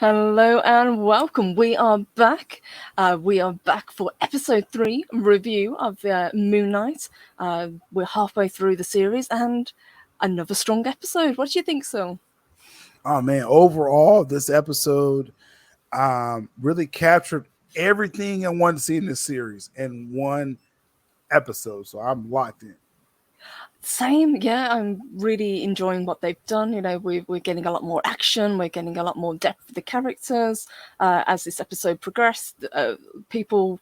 Hello and welcome. We are back. We are back for episode 3 review of Moon Knight. We're halfway through the series and another strong episode. What do you think, so? Oh man, overall, this episode really captured everything I wanted to see in this series in one episode. So I'm locked in. Same, yeah. I'm really enjoying what they've done. We're getting a lot more action. We're getting a lot more depth with the characters. As this episode progressed, people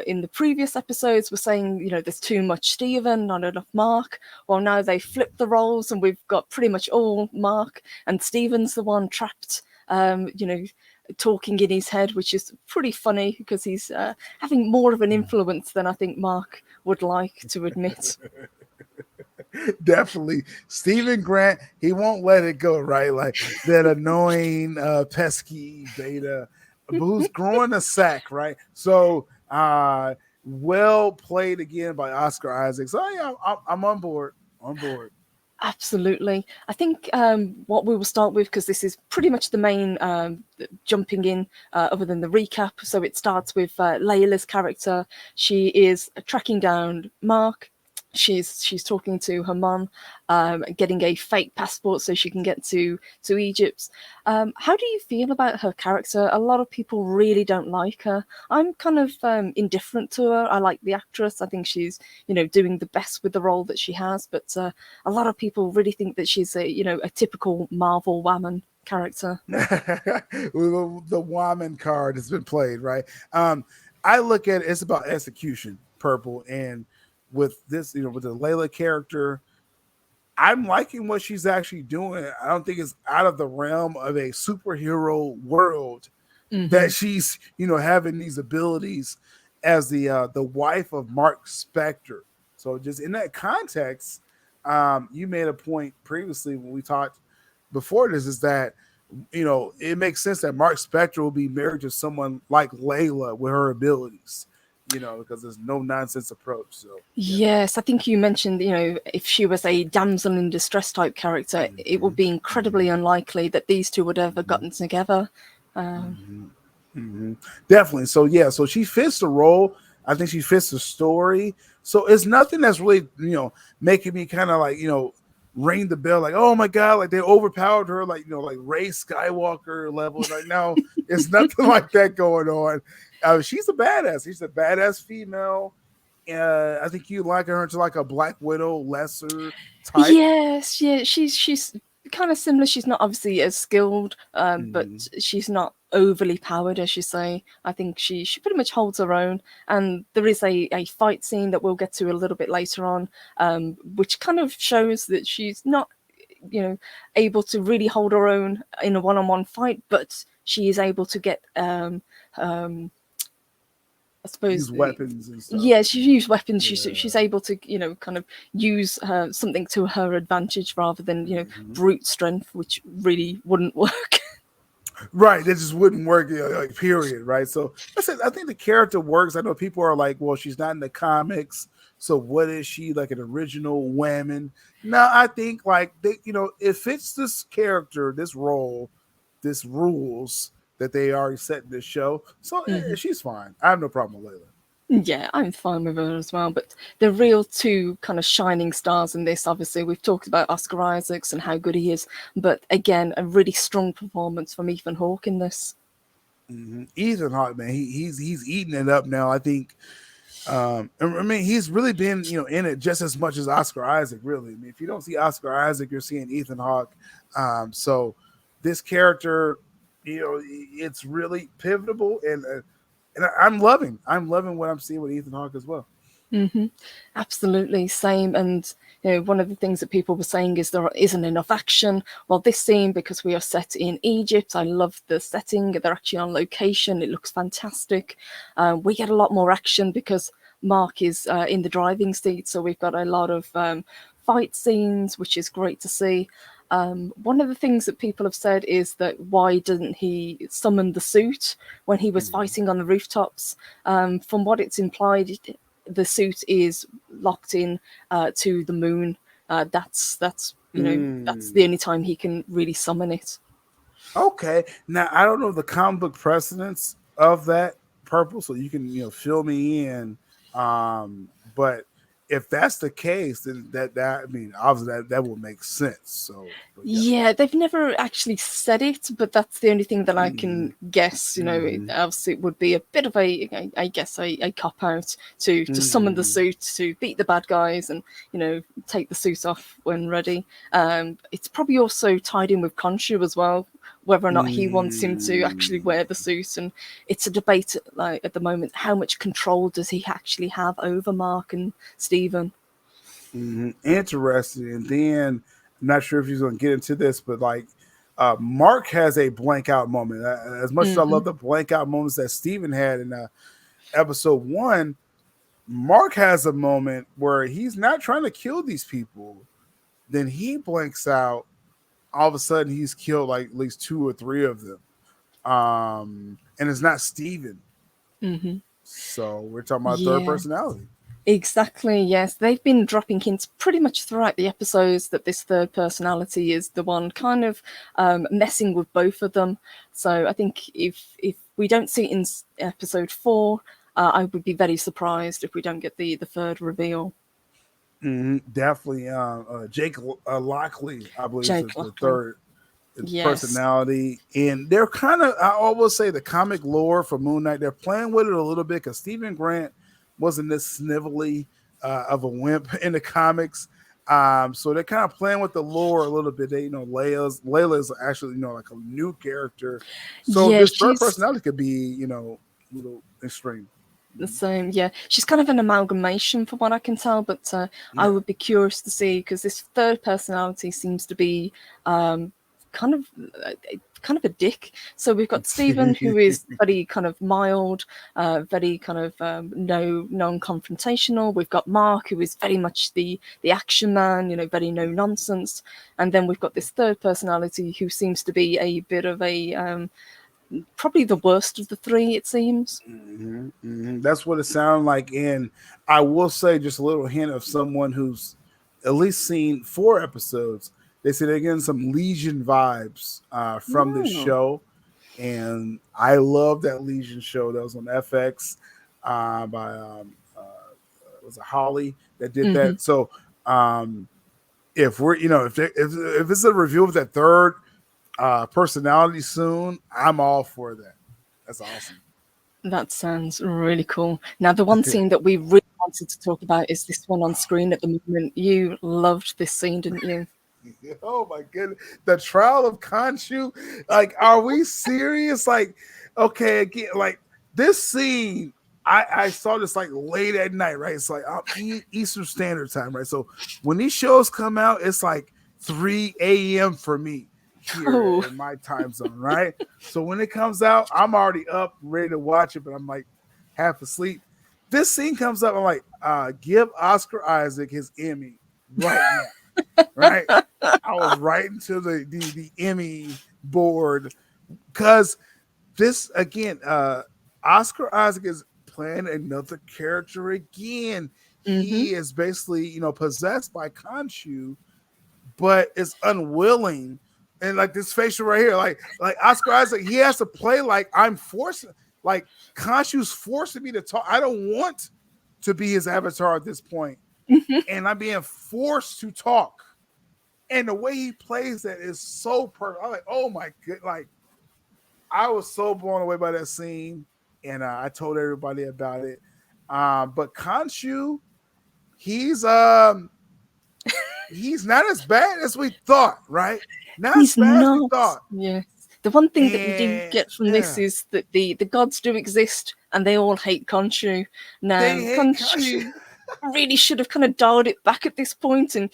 in the previous episodes were saying, there's too much Stephen, not enough Mark. Well, now they flipped the roles, and we've got pretty much all Mark, and Stephen's the one trapped. Talking in his head, which is pretty funny because he's having more of an influence than I think Mark would like to admit. Definitely. Stephen Grant, he won't let it go, right? Like that annoying, pesky beta who's growing a sack, right? So, well played again by Oscar Isaac. So, yeah, I'm on board. On board. Absolutely. I think what we will start with, because this is pretty much the main jumping in, other than the recap. So it starts with Layla's character. She is tracking down Mark. She's talking to her mum, getting a fake passport so she can get to Egypt. How do you feel about her character? A lot of people really don't like her. I'm kind of indifferent to her. I like the actress. I think she's doing the best with the role that she has. But a lot of people really think that she's a typical Marvel woman character. The woman card has been played, right? I look at it's about execution, Purple, and with this, with the Layla character, I'm liking what she's actually doing. I don't think it's out of the realm of a superhero world that she's, having these abilities as the wife of Mark Spector. So just in that context, you made a point previously when we talked before this, is that it makes sense that Mark Spector will be married to someone like Layla with her abilities. Because there's no nonsense approach. So yeah. Yes, I think you mentioned, if she was a damsel in distress type character, it would be incredibly unlikely that these two would have ever gotten together. Definitely. So yeah, so she fits the role. I think she fits the story. So it's nothing that's really, making me kind of like, ring the bell, like, oh my god, like they overpowered her, like like Rey Skywalker level. Right now, it's nothing like that going on. She's a badass. She's a badass female. I think you like her to like a Black Widow lesser type. Yes, yeah, she's kind of similar. She's not obviously as skilled, but she's not overly powered, as you say. I think she pretty much holds her own. And there is a fight scene that we'll get to a little bit later on, which kind of shows that she's not, able to really hold her own in a one-on-one fight, but she is able to get I suppose Use weapons and stuff. yeah, she used weapons. Yeah. She's able to kind of use something to her advantage rather than brute strength, which really wouldn't work. Right, that just wouldn't work, like period, right? So I think the character works. I know people are like, well, she's not in the comics, so what is she, like an original woman? No, I think like it fits this character, this role, this rules that they already set in this show. So she's fine. I have no problem with Layla. Yeah, I'm fine with her as well. But the real two kind of shining stars in this, obviously, we've talked about Oscar Isaacs and how good he is. But again, a really strong performance from Ethan Hawke in this. Ethan Hawke, man, he's eating it up now. I think. I mean, he's really been in it just as much as Oscar Isaac. Really, I mean, if you don't see Oscar Isaac, you're seeing Ethan Hawke. So this character, it's really pivotal, and I'm loving what I'm seeing with Ethan Hawke as well. Absolutely, same. And one of the things that people were saying is there isn't enough action. Well, this scene, because we are set in Egypt, I love the setting. They're actually on location. It looks fantastic. We get a lot more action because Mark is in the driving seat, so we've got a lot of fight scenes, which is great to see. One of the things that people have said is that why didn't he summon the suit when he was fighting on the rooftops? From what it's implied, the suit is locked in to the moon. That's the only time he can really summon it. Okay. Now I don't know the comic book precedence of that purple, so you can fill me in. But if that's the case, then that I mean obviously that will make sense. So, but yeah. Yeah, they've never actually said it, but that's the only thing that I Mm-hmm. can guess. Mm-hmm. Obviously, it would be a bit of I guess, a cop out to summon the Mm-hmm. suit to beat the bad guys and take the suit off when ready. It's probably also tied in with Khonshu as well, whether or not he wants him to actually Mm-hmm. wear the suit, and it's a debate like at the moment. How much control does he actually have over Mark and Steven? Mm-hmm. Interesting. And then I'm not sure if he's going to get into this, but like Mark has a blank out moment. As much as I Hmm. love the blank out moments that Steven had in episode one, Mark has a moment where he's not trying to kill these people. Then he blanks out. All of a sudden, he's killed like at least two or three of them. And it's not Steven. Hmm. So we're talking about third Yeah. personality. Exactly, yes. They've been dropping hints pretty much throughout the episodes that this third personality is the one kind of messing with both of them. So I think if we don't see it in episode 4, I would be very surprised if we don't get the third reveal. Mm-hmm. Definitely. Jake Lockley, I believe, is Jake the Lockley. third Yes. personality. And they're kind of, I always say, the comic lore for Moon Knight, they're playing with it a little bit because Stephen Grant wasn't this snivelly of a wimp in the comics. So they're kind of playing with the lore a little bit. They, Layla is actually, like a new character. So Yeah, this third she's personality could be, a little extreme. the same. Yeah, she's kind of an amalgamation from what I can tell, but I Yeah. would be curious to see because this third personality seems to be um, kind of kind of a dick. So we've got Stephen, who is very kind of mild, very kind of no non-confrontational. We've got Mark, who is very much the action man, very no nonsense, and then we've got this third personality who seems to be a bit of a probably the worst of the three, it seems. Mhm, mhm. That's what it sounded like. And I will say just a little hint of someone who's at least seen 4 episodes. They say they're getting some Legion vibes from this Oh. show. And I love that Legion show that was on FX by was it Holly that did Hmm. that. So if we're if it's a review of that third personality soon, I'm all for that. That's awesome. That sounds really cool. Now, the one scene that we really wanted to talk about is this one on screen at the moment. You loved this scene, didn't you? Oh my goodness. The trial of Khonshu. Like, are we serious? Like, okay, again, like this scene, I saw this like late at night, right? It's like Eastern Standard Time, right? So when these shows come out, it's like 3 a.m. for me here Oh, in my time zone, right? So when it comes out, I'm already up, ready to watch it, but I'm like half asleep. This scene comes up, I'm like, give Oscar Isaac his Emmy right now, right? I was writing to the Emmy board because this again, Oscar Isaac is playing another character again. hmm He is basically, possessed by Khonshu, but is unwilling. And like this facial right here, like Oscar Isaac, he has to play like I'm forcing, like Khonshu's forcing me to talk. I don't want to be his avatar at this point, and I'm being forced to talk. And the way he plays that is so perfect. I'm like, oh my god, like I was so blown away by that scene, and I told everybody about it. But Khonshu, he's um he's not as bad as we thought, right? Not as he's bad as we not. thought. Yeah. The one thing that we do And get from this yeah, is that the gods do exist and they all hate Khonshu. they Now, hate Khonshu. Khonshu really should have kind of dialed it back at this point and,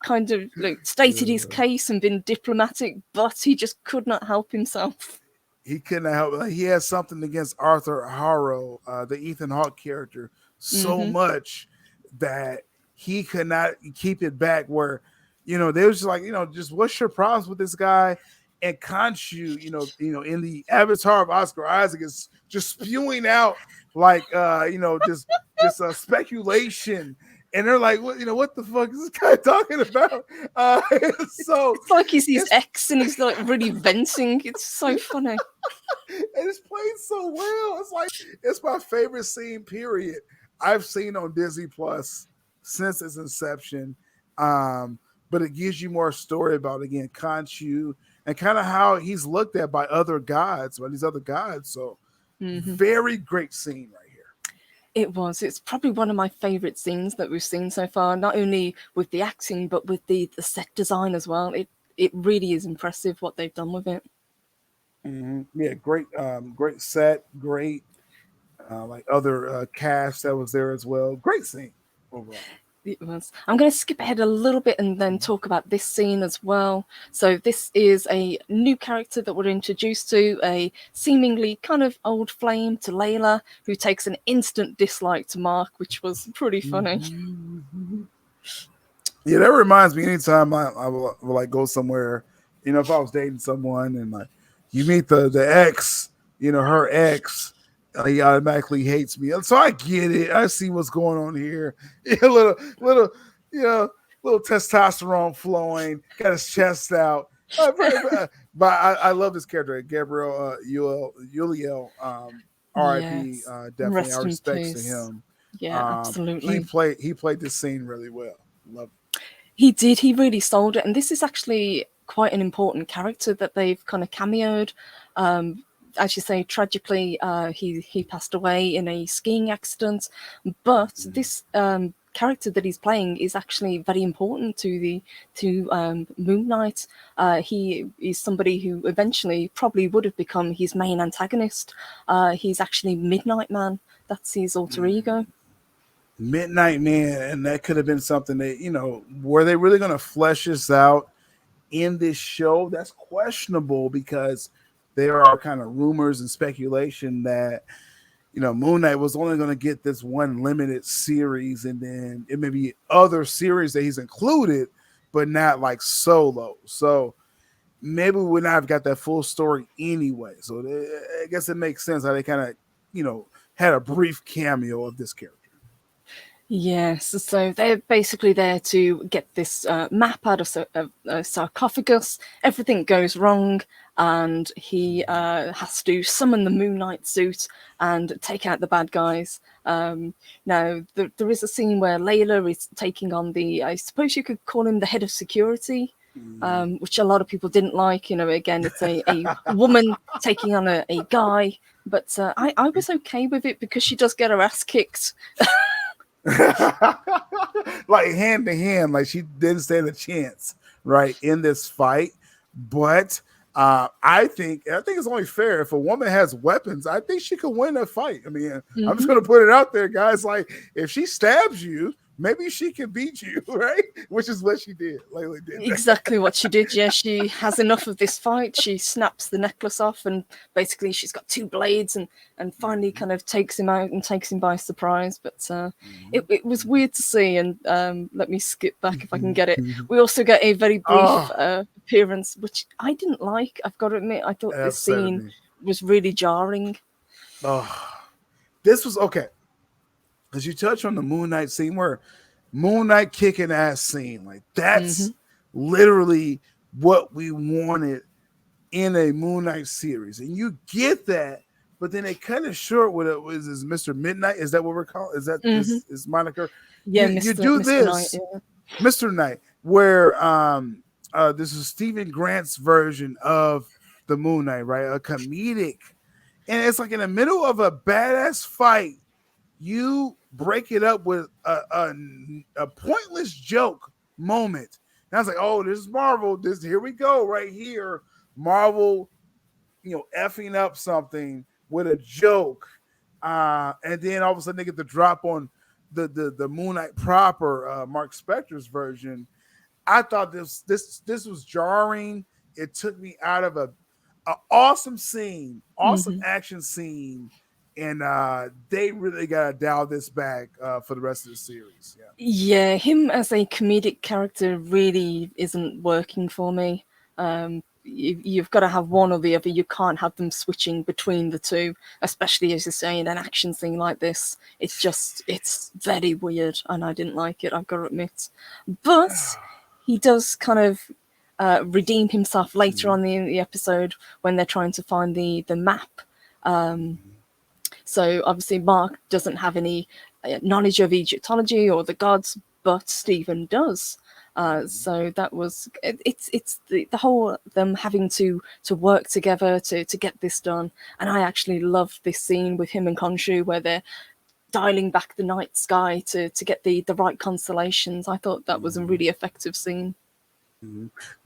kind of like stated his case and been diplomatic, but he just could not help himself. He couldn't help it. He has something against Arthur Harrow, the Ethan Hawke character, so Hmm. much that he could not keep it back. Where, they was just like, just what's your problems with this guy? And Khonshu, in the avatar of Oscar Isaac is just spewing out like, just speculation and they're like, "What? What the fuck is this guy talking about?" So It's like he's his it's ex and he's like really venting. It's so funny. and it's played so well. It's like it's my favorite scene. Period. I've seen on Disney Plus since its inception. But it gives you more story about again Khonshu and kind of how he's looked at by other gods, by these other gods. So very great scene right here. It was. It's probably one of my favourite scenes that we've seen so far, not only with the acting, but with the set design as well. It really is impressive what they've done with it. Yeah, great, great set, great like other cast that was there as well. Great scene overall. It was. I'm going to skip ahead a little bit and then talk about this scene as well. So this is a new character that we're introduced to, a seemingly kind of old flame to Layla, who takes an instant dislike to Mark, which was pretty funny. Yeah, that reminds me. Anytime I will like go somewhere, if I was dating someone and like you meet the ex, her ex, he automatically hates me. So I get it. I see what's going on here. A little, little testosterone flowing, got his chest out. But I love this character, Gabriel Uliel, R.I.P. Yes. Definitely, Rest our in respects to peace. him. Yeah, absolutely. He played this scene really well. Love it. He did. He really sold it. And this is actually quite an important character that they've kind of cameoed. As you say, tragically, he passed away in a skiing accident. But this character that he's playing is actually very important to Moon Knight. He is somebody who eventually probably would have become his main antagonist. He's actually Midnight Man. That's his alter ego. Midnight Man, and that could have been something that, were they really going to flesh this out in this show? That's questionable because there are kind of rumors and speculation that Moon Knight was only going to get this one limited series, and then it may be other series that he's included, but not like solo. So maybe we would not have got that full story anyway. So I guess it makes sense how they kind of had a brief cameo of this character. Yes, so they're basically there to get this map out of a sarcophagus. Everything goes wrong, and he has to summon the Moon Knight suit and take out the bad guys. Now, there is a scene where Layla is taking on I suppose you could call him the head of security, which a lot of people didn't like. Again, it's a woman taking on a guy, but I was okay with it because she does get her ass kicked. Like hand to hand, like she didn't stand a chance, right, in this fight. But I think it's only fair if a woman has weapons. I think she could win a fight. I mean, I'm just gonna put it out there, guys. Like if she stabs you, maybe she can beat you, right? Which is what she did. Layla did exactly what she did. Yeah, she has enough of this fight. She snaps the necklace off, and basically she's got two blades, and finally kind of takes him out and takes him by surprise. But it was weird to see. And let me skip back if I can get it. We also get a very brief appearance, which I didn't like. I've got to admit, I thought this scene was really jarring. This was okay. Because you touch on the Moon Knight scene where Moon Knight kicking ass scene. Like that's literally what we wanted in a Moon Knight series. And you get that, but then they cut it short with it was Mr. Midnight. Is that what we're calling? Is that his moniker? Yeah, you do Mr. this, Knight, yeah. Mr. Knight, where this is Stephen Grant's version of the Moon Knight, right? A comedic. And it's like in the middle of a badass fight, you break it up with a pointless joke moment. And I was like, oh, this is Marvel. Here we go right here. Marvel, effing up something with a joke. And then all of a sudden they get the drop on the Moon Knight proper, Mark Spector's version. I thought this was jarring. It took me out of a awesome scene, awesome action scene. And they really got to dial this back for the rest of the series. Yeah, him as a comedic character really isn't working for me. you've got to have one or the other. You can't have them switching between the two, especially as you say in an action scene like this. It's very weird, and I didn't like it, I've got to admit. But he does kind of redeem himself later on in the episode when they're trying to find the map. So obviously Mark doesn't have any knowledge of Egyptology or the gods, but Stephen does. So that was it's the whole them having to work together to get this done. And I actually loved this scene with him and Khonshu where they're dialing back the night sky to get the right constellations. I thought that was a really effective scene.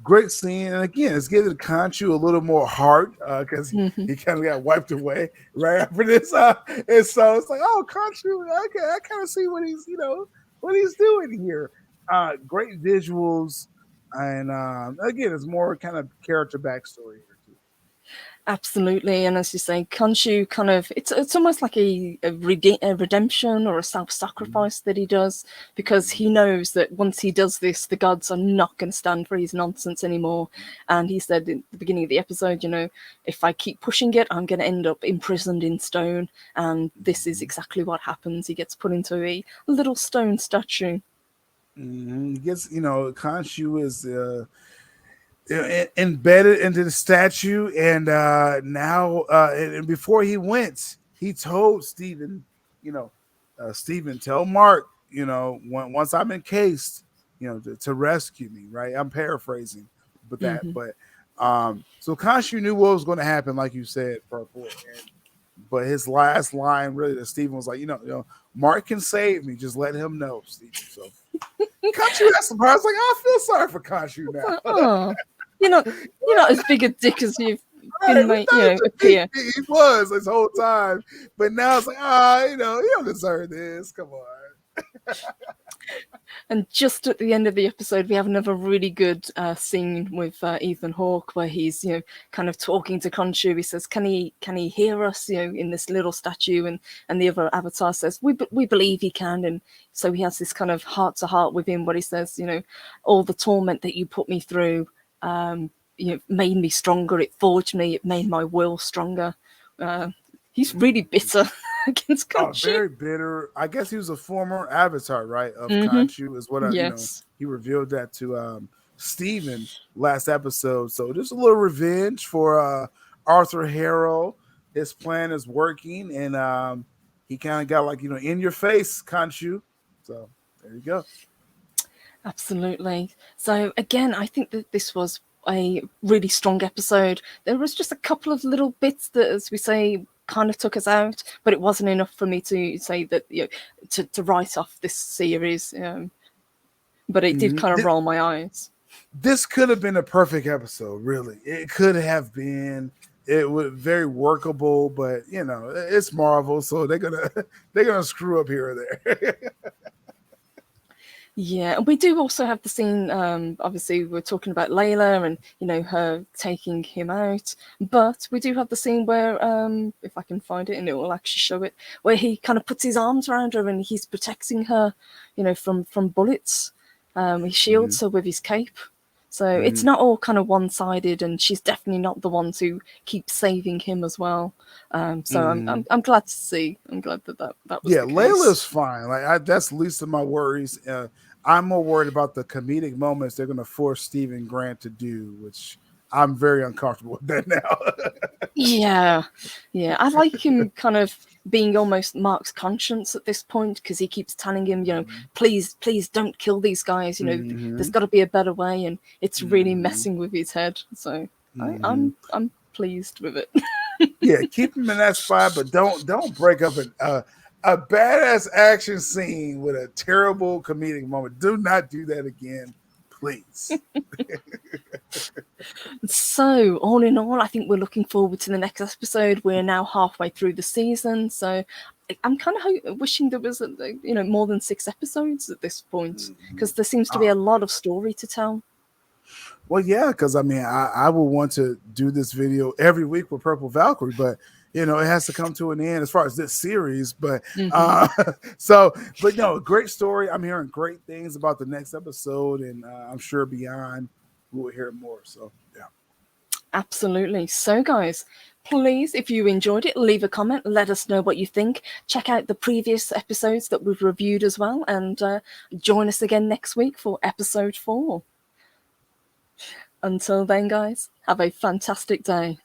Great scene, and again, it's giving Khonshu a little more heart because he kind of got wiped away right after this, and so it's like, oh, Khonshu, I kind of see what he's doing here. Great visuals, and again, it's more kind of character backstory here too. Absolutely, and as you say, Khonshu kind of it's almost like a redemption or a self-sacrifice that he does, because he knows that once he does this, the gods are not going to stand for his nonsense anymore. And he said in the beginning of the episode, if I keep pushing it, I'm going to end up imprisoned in stone. And this is exactly what happens. He gets put into a little stone statue. He gets, Khonshu is embedded into the statue, and now and before he went, he told Stephen, Stephen, tell Mark, once I'm encased, to rescue me, right? I'm paraphrasing, but so Khonshu knew what was going to happen, like you said, Purple. But his last line, really, that Stephen was like, Mark can save me, just let him know, Stephen. So Khonshu got surprised, like, I feel sorry for Khonshu now. Oh. You're not as big a dick as you've been made, appear. He was this whole time, but now it's like, you don't deserve this. Come on. And just at the end of the episode, we have another really good scene with Ethan Hawke, where he's kind of talking to Khonshu. He says, "Can he hear us?" In this little statue, and the other avatar says, "We believe he can." And so he has this kind of heart to heart with him, where he says, "All the torment that you put me through, made me stronger. It forged me. It made my will stronger." He's really bitter against Khonshu. Very bitter. I guess he was a former avatar, right, of Khonshu, is what he revealed that to Stephen last episode. So just a little revenge for Arthur Harrow. His plan is working, and he kind of got in your face, Khonshu. So there you go. Absolutely. So again, I think that this was a really strong episode. There was just a couple of little bits that, as we say, kind of took us out, but it wasn't enough for me to say that to write off this series. But it did kind of roll my eyes. This could have been a perfect episode, really. It could have been. It was very workable, but it's Marvel, so they're gonna screw up here or there. Yeah, and we do also have the scene, obviously we're talking about Layla and, her taking him out, but we do have the scene where, if I can find it and it will actually show it, where he kind of puts his arms around her and he's protecting her, from bullets. He shields her with his cape. So it's not all kind of one-sided, and she's definitely not the one to keep saving him as well. So I'm glad to see. I'm glad that was the case. Layla's fine. That's the least of my worries. I'm more worried about the comedic moments they're going to force Stephen Grant to do, which I'm very uncomfortable with that now. Yeah. I like him kind of being almost Mark's conscience at this point, because he keeps telling him, please don't kill these guys. There's got to be a better way, and it's really messing with his head. So I'm pleased with it. Yeah, keep him in that spot, but don't break up a badass action scene with a terrible comedic moment. Do not do that again, please. So, all in all, I think we're looking forward to the next episode. We're now halfway through the season, so I'm kind of wishing there was, more than 6 episodes at this point, because there seems to be a lot of story to tell. Well, yeah, because I would want to do this video every week with Purple Valkyrie, but it has to come to an end as far as this series. But great story. I'm hearing great things about the next episode, and I'm sure beyond we will hear more. So yeah. Absolutely. So, guys, please, if you enjoyed it, leave a comment. Let us know what you think. Check out the previous episodes that we've reviewed as well, and join us again next week for episode 4. Until then, guys, have a fantastic day.